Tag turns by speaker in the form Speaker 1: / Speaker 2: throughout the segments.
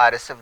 Speaker 1: RSF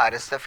Speaker 1: RSF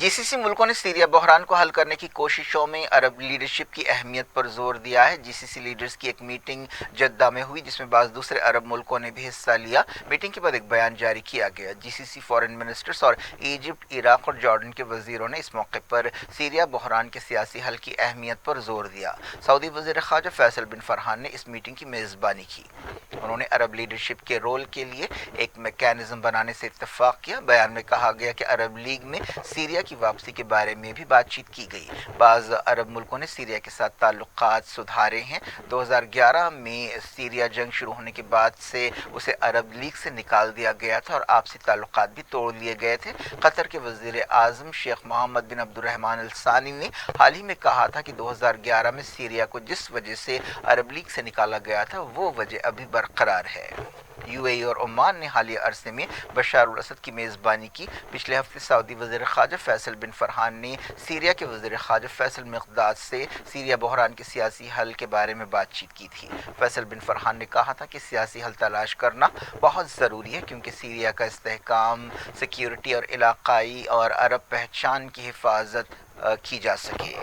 Speaker 1: GCC ملکوں نے Syria بحران کو حل کرنے کی کوششوں میں عرب لیڈرشپ کی اہمیت پر زور دیا ہے۔ GCC لیڈرز کی ایک میٹنگ جدہ میں ہوئی جس میں بعض دوسرے عرب ملکوں نے بھی حصہ لیا۔ میٹنگ کے بعد ایک بیان جاری کیا گیا۔ GCC فارن منسٹرز اور ایجپٹ، عراق اور جارڈن کے وزیروں نے اس موقع پر سیریا بحران کے سیاسی حل کی اہمیت پر زور دیا۔ سعودی وزیر خارجہ فیصل بن فرحان نے اس میٹنگ کی میزبانی کی۔ انہوں نے عرب لیڈرشپ کے رول کے لیے ایک میکانزم بنانے سے اتفاق کیا۔ بیان میں کہا گیا کہ عرب لیگ میں سیریا کی واپسی کے بارے میں بھی بات چیت کی گئی۔ بعض عرب ملکوں نے سیریا کے ساتھ تعلقات سدھارے ہیں۔ 2011 میں سیریا جنگ شروع ہونے کے بعد سے اسے عرب لیگ سے نکال دیا گیا تھا اور آپسی تعلقات بھی توڑ لیے گئے تھے۔ قطر کے وزیر اعظم شیخ محمد بن عبد الرحمن الثانی نے حال ہی میں کہا تھا کہ 2011 میں سیریا کو جس وجہ سے عرب لیگ سے نکالا گیا تھا وہ وجہ ابھی برقرار ہے۔ UAE اور عمان نے حالیہ عرصے میں بشار الاسد کی میزبانی کی۔ پچھلے ہفتے سعودی وزیر خارجہ فیصل بن فرحان نے سیریا کے وزیر خارجہ فیصل مقداد سے سیریا بحران کے سیاسی حل کے بارے میں بات چیت کی تھی۔ فیصل بن فرحان نے کہا تھا کہ سیاسی حل تلاش کرنا بہت ضروری ہے کیونکہ سیریا کا استحکام، سیکیورٹی اور علاقائی اور عرب پہچان کی حفاظت کی جا سکے۔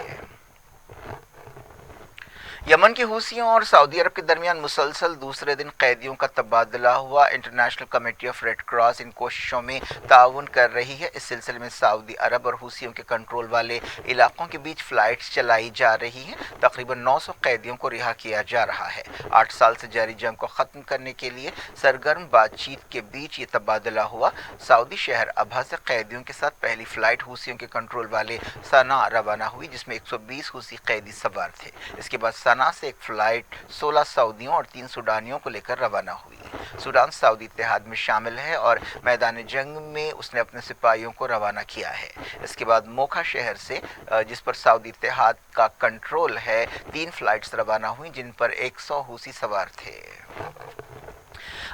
Speaker 1: یمن کے حوثیوں اور سعودی عرب کے درمیان مسلسل دوسرے دن قیدیوں کا تبادلہ ہوا۔ International committee of red cross ان کوششوں میں تعاون کر رہی ہے۔ اس سلسلے میں سعودی عرب اور حوثیوں کے کنٹرول والے علاقوں کے بیچ فلائٹس چلائی جا رہی ہیں۔ تقریباً 900 قیدیوں کو رہا کیا جا رہا ہے۔ 8 سال سے جاری جنگ کو ختم کرنے کے لیے سرگرم بات چیت کے بیچ یہ تبادلہ ہوا۔ سعودی شہر ابہا سے قیدیوں کے ساتھ پہلی فلائٹ حوثیوں کے کنٹرول والے صنعاء روانہ ہوئی جس میں 120 حوثی قیدی سوار تھے۔ اس کے بعد صنعاء سے ایک فلائٹ 16 سعودیوں اور 3 سوڈانیوں کو لے کر روانہ ہوئی۔ سوڈان سعودی اتحاد میں شامل ہے اور میدان جنگ میں اس نے اپنے سپاہیوں کو روانہ کیا ہے۔ اس کے بعد موکھا شہر سے جس پر سعودی اتحاد کا کنٹرول ہے 3 فلائٹس روانہ ہوئیں جن پر 100 حوثی سوار تھے۔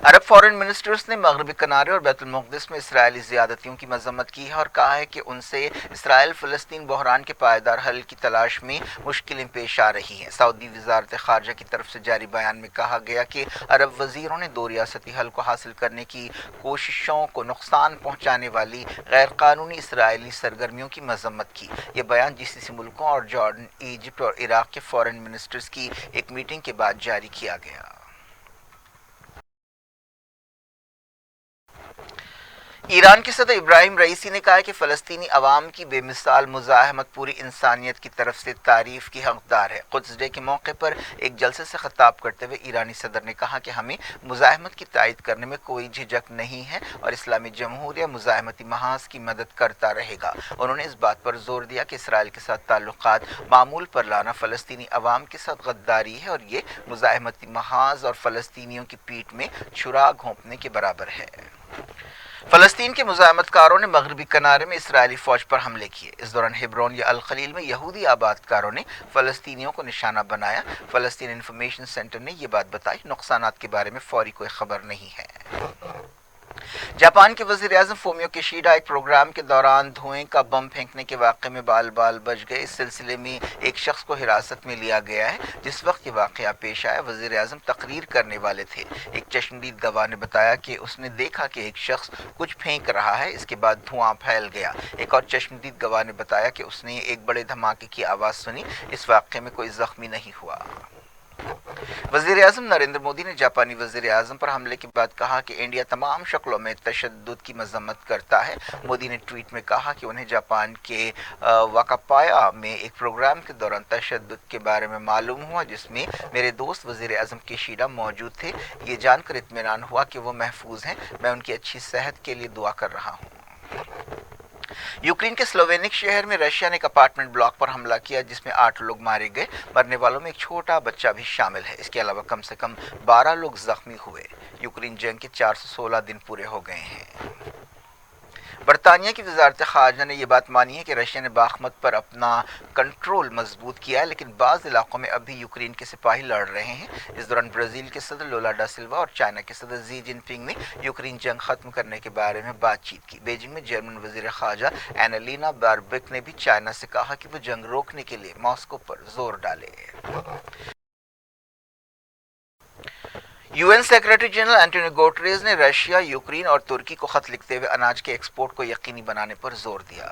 Speaker 1: عرب فارن منسٹرز نے مغربی کنارے اور بیت المقدس میں اسرائیلی زیادتیوں کی مذمت کی ہے اور کہا ہے کہ ان سے اسرائیل فلسطین بحران کے پائیدار حل کی تلاش میں مشکلیں پیش آ رہی ہیں۔ سعودی وزارت خارجہ کی طرف سے جاری بیان میں کہا گیا کہ عرب وزیروں نے 2 ریاستی حل کو حاصل کرنے کی کوششوں کو نقصان پہنچانے والی غیر قانونی اسرائیلی سرگرمیوں کی مذمت کی۔ یہ بیان GCC ملکوں اور جارڈن، ایجپٹ اور عراق کے فارن منسٹرز کی ایک میٹنگ کے بعد جاری کیا گیا۔ ایران کے صدر ابراہیم رئیسی نے کہا ہے کہ فلسطینی عوام کی بے مثال مزاحمت پوری انسانیت کی طرف سے تعریف کی حقدار ہے۔ قدس ڈے کے موقع پر ایک جلسے سے خطاب کرتے ہوئے ایرانی صدر نے کہا کہ ہمیں مزاحمت کی تائید کرنے میں کوئی جھجک نہیں ہے اور اسلامی جمہوریہ مزاحمتی محاذ کی مدد کرتا رہے گا۔ انہوں نے اس بات پر زور دیا کہ اسرائیل کے ساتھ تعلقات معمول پر لانا فلسطینی عوام کے ساتھ غداری ہے اور یہ مزاحمتی محاذ اور فلسطینیوں کی پیٹھ میں چھرا گھونپنے کے برابر ہے۔ فلسطین کے مزاحمت کاروں نے مغربی کنارے میں اسرائیلی فوج پر حملے کیے۔ اس دوران ہیبرون یا الخلیل میں یہودی آباد کاروں نے فلسطینیوں کو نشانہ بنایا۔ فلسطین انفارمیشن سینٹر نے یہ بات بتائی۔ نقصانات کے بارے میں فوری کوئی خبر نہیں ہے۔ جاپان کے وزیر اعظم فومیو کیشیڈا ایک پروگرام کے دوران دھوئیں کا بم پھینکنے کے واقعے میں بال بچ گئے۔ اس سلسلے میں ایک شخص کو حراست میں لیا گیا ہے۔ جس وقت یہ واقعہ پیش آیا وزیر اعظم تقریر کرنے والے تھے۔ ایک چشمدید گواہ نے بتایا کہ اس نے دیکھا کہ ایک شخص کچھ پھینک رہا ہے، اس کے بعد دھواں پھیل گیا۔ ایک اور چشمدید گواہ نے بتایا کہ اس نے ایک بڑے دھماکے کی آواز سنی۔ اس واقعے میں کوئی زخمی نہیں ہوا۔ وزیر اعظم نریندر مودی نے جاپانی وزیر اعظم پر حملے کے بعد کہا کہ انڈیا تمام شکلوں میں تشدد کی مذمت کرتا ہے۔ مودی نے ٹویٹ میں کہا کہ انہیں جاپان کے واکاپایا میں ایک پروگرام کے دوران تشدد کے بارے میں معلوم ہوا جس میں میرے دوست وزیر اعظم کیشیڈا موجود تھے۔ یہ جان کر اطمینان ہوا کہ وہ محفوظ ہیں۔ میں ان کی اچھی صحت کے لیے دعا کر رہا ہوں۔ یوکرین کے سلووینک شہر میں رشیا نے ایک اپارٹمنٹ بلاک پر حملہ کیا جس میں 8 لوگ مارے گئے۔ مرنے والوں میں ایک چھوٹا بچہ بھی شامل ہے۔ اس کے علاوہ کم سے کم 12 لوگ زخمی ہوئے۔ یوکرین جنگ کے 416 دن پورے ہو گئے ہیں۔ برطانیہ کی وزارت خارجہ نے یہ بات مانی ہے کہ رشیا نے باخمت پر اپنا کنٹرول مضبوط کیا ہے لیکن بعض علاقوں میں اب بھی یوکرین کے سپاہی لڑ رہے ہیں۔ اس دوران برازیل کے صدر لولا ڈا سلوا اور چائنا کے صدر زی جن پنگ نے یوکرین جنگ ختم کرنے کے بارے میں بات چیت کی۔ بیجنگ میں جرمن وزیر خارجہ اینالینا باربک نے بھی چائنا سے کہا کہ وہ جنگ روکنے کے لیے ماسکو پر زور ڈالے۔ UN سیکریٹری جنرل اینٹونیو گوٹریز نے رشیا، یوکرین اور ترکی کو خط لکھتے ہوئے اناج کے ایکسپورٹ کو یقینی بنانے پر زور دیا۔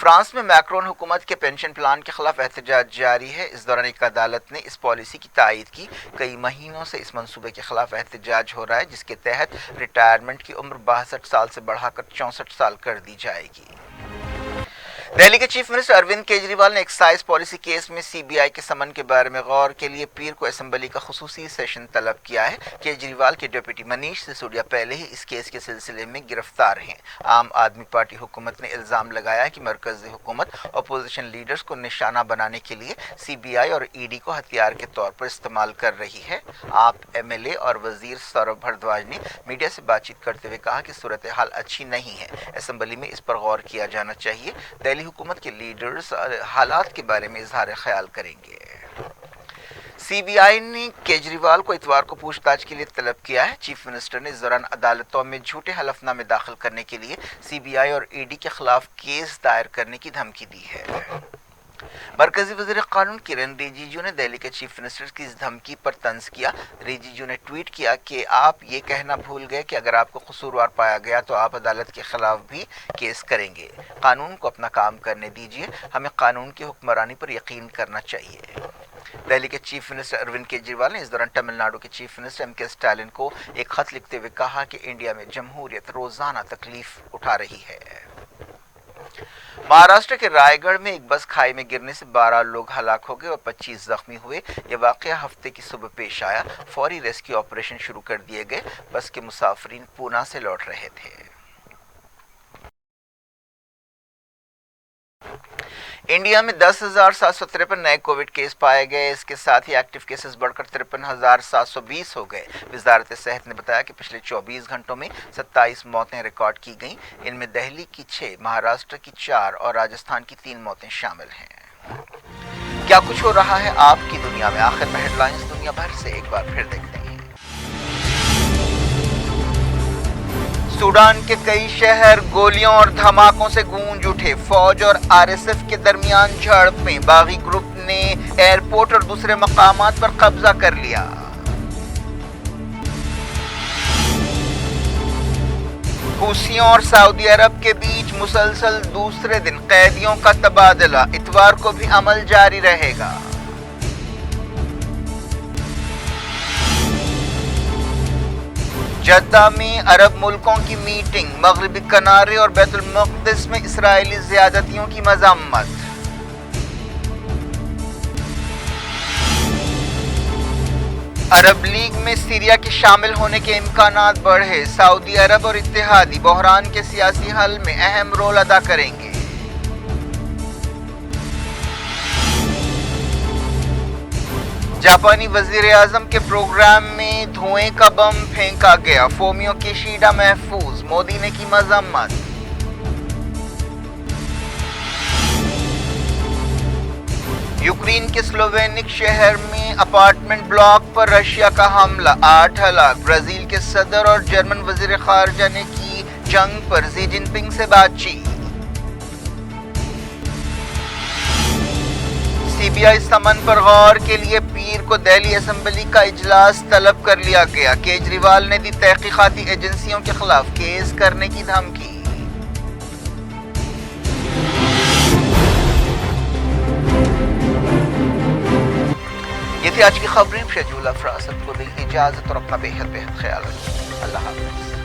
Speaker 1: فرانس میں میکرون حکومت کے پینشن پلان کے خلاف احتجاج جاری ہے۔ اس دوران ایک عدالت نے اس پالیسی کی تائید کی۔ کئی مہینوں سے اس منصوبے کے خلاف احتجاج ہو رہا ہے، جس کے تحت ریٹائرمنٹ کی عمر 62 سال سے بڑھا کر 64 سال کر دی جائے گی۔ دہلی کے چیف منسٹر اروند کیجریوال نے ایکسائز پالیسی کیس میں سی بی آئی کے سمن کے بارے میں غور کے لیے پیر کو اسمبلی کا خصوصی سیشن طلب کیا ہے۔ کیجریوال کے ڈپٹی منیش سسودیا پہلے ہی اس کیس کے سلسلے میں گرفتار ہیں۔ عام آدمی پارٹی حکومت نے الزام لگایا کہ مرکزی حکومت اپوزیشن لیڈرز کو نشانہ بنانے کے لیے سی بی آئی اور ای ڈی کو ہتھیار کے طور پر استعمال کر رہی ہے۔ آپ ایم ایل اے اور وزیر سوربھ بھردواج نے میڈیا سے بات چیت کرتے ہوئے کہا کہ صورتحال اچھی نہیں ہے، اسمبلی میں اس پر غور کیا جانا چاہیے۔ دہلی حکومت کے لیڈرز حالات کے بارے میں اظہار خیال کریں گے۔ سی بی آئی نے کیجریوال کو اتوار کو پوچھ تاچھ کے لیے طلب کیا ہے۔ چیف منسٹر نے اس دوران عدالتوں میں جھوٹے حلف نامے داخل کرنے کے لیے سی بی آئی اور ای ڈی کے خلاف کیس دائر کرنے کی دھمکی دی ہے۔ مرکزی وزیر قانون کرن رجیجو نے دہلی کے چیف منسٹر کی اس دھمکی پر طنز کیا۔ رجیجو نے ٹویٹ کیا کہ آپ یہ کہنا بھول گئے کہ اگر آپ کو قصوروار پایا گیا تو آپ عدالت کے خلاف بھی کیس کریں گے۔ قانون کو اپنا کام کرنے دیجیے، ہمیں قانون کی حکمرانی پر یقین کرنا چاہیے۔ دہلی کے چیف منسٹر اروند کیجریوال نے اس دوران تمل ناڈو کے چیف منسٹر ایم کے اسٹالن کو ایک خط لکھتے ہوئے کہا کہ انڈیا میں جمہوریت روزانہ تکلیف اٹھا رہی ہے۔ مہاراشٹر کے رائے گڑھ میں ایک بس کھائی میں گرنے سے 12 لوگ ہلاک ہو گئے اور 25 زخمی ہوئے۔ یہ واقعہ ہفتے کی صبح پیش آیا۔ فوری ریسکیو آپریشن شروع کر دیے گئے۔ بس کے مسافرین پونا سے لوٹ رہے تھے۔ انڈیا میں 10,753 نئے کووڈ کیس پائے گئے۔ اس کے ساتھ ہی ایکٹیو کیسز بڑھ کر 53,720 ہو گئے۔ وزارت صحت نے بتایا کہ پچھلے 24 گھنٹوں میں 27 موتیں ریکارڈ کی گئیں۔ ان میں دہلی کی 6، مہاراشٹر کی 4 اور راجستھان کی 3 موتیں شامل ہیں۔ کیا کچھ ہو رہا ہے آپ کی دنیا میں؟ آخر میں ہیڈ لائنز دنیا بھر سے ایک بار پھر دیکھتے ہیں۔ سوڈان کے کئی شہر گولیوں اور دھماکوں سے گونج اٹھے۔ فوج اور آر ایس ایف کے درمیان جھڑپیں۔ باغی گروپ نے ایئرپورٹ اور دوسرے مقامات پر قبضہ کر لیا۔ حوثیوں اور سعودی عرب کے بیچ مسلسل دوسرے دن قیدیوں کا تبادلہ۔ اتوار کو بھی عمل جاری رہے گا۔ جدہ میں عرب ملکوں کی میٹنگ۔ مغربی کنارے اور بیت المقدس میں اسرائیلی زیادتیوں کی مذمت۔ عرب لیگ میں سیریا کے شامل ہونے کے امکانات بڑھے۔ سعودی عرب اور اتحادی بحران کے سیاسی حل میں اہم رول ادا کریں گے۔ جاپانی وزیر اعظم کے پروگرام میں دھوئیں کا بم پھینکا گیا۔ فومیو کیشیڈا محفوظ، مودی نے کی مذمت۔ یوکرین کے سلووینک شہر میں اپارٹمنٹ بلاک پر رشیا کا حملہ، 8 ہلاک۔ برازیل کے صدر اور جرمن وزیر خارجہ نے کی جنگ پر ژی جن پنگ سے بات چیت۔ سی بی آئی سمن پر غور کے لیے پیر کو دہلی اسمبلی کا اجلاس طلب کر لیا گیا۔ کیجریوال نے دی تحقیقاتی ایجنسیوں کے خلاف کیس کرنے کی دھمکی۔ یہ تھی آج کی خبریں۔ شجول افراست کو دی اجازت اور اپنا بے حد خیال رکھیے۔ اللہ حافظ۔